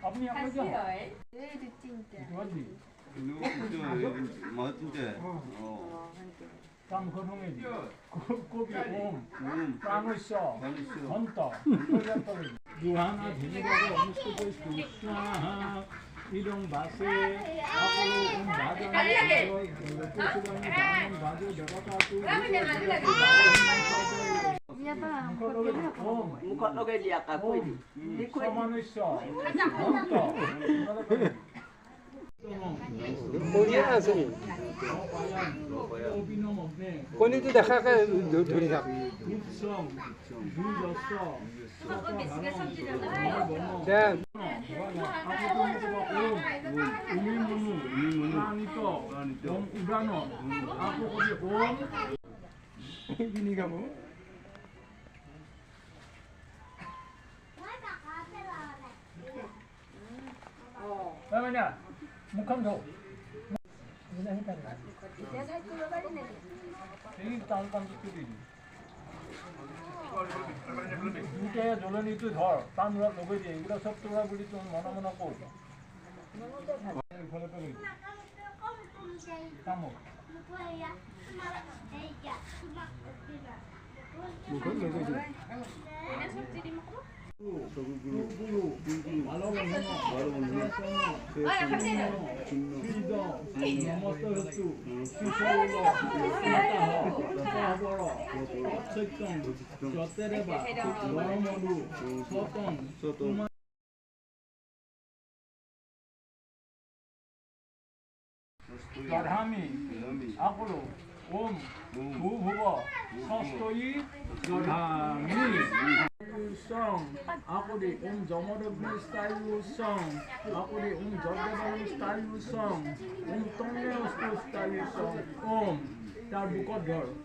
আপনি আপনার কি হয় কাম খনমে কবি ওম প্রাণস্য অন্ত দুহানা ধীনিভাবে অনুষ্ঠিত স্নাহা ইদং বাসে আপলো ওম ভাজনে পশুবাণী ভাজো জগতাতু মুখত লগাই দিয়া কৈ দি সমানুষ্য অন্ত কণীটো দেখাকে ধৰি থাক মুখখন ধো দুটাই জ্বলনিটো ধৰ তাৰ মূৰত লগাই দিয়ে এইবিলাক চব তোৰা বুলি তোৰ মনে মনে কৰ দধামি আকলো ওম ভূভুব ষষ্ঠী দধামি song akudi jomodogni style song akudi jordabalu style song tongneo style song om tar bukot dhor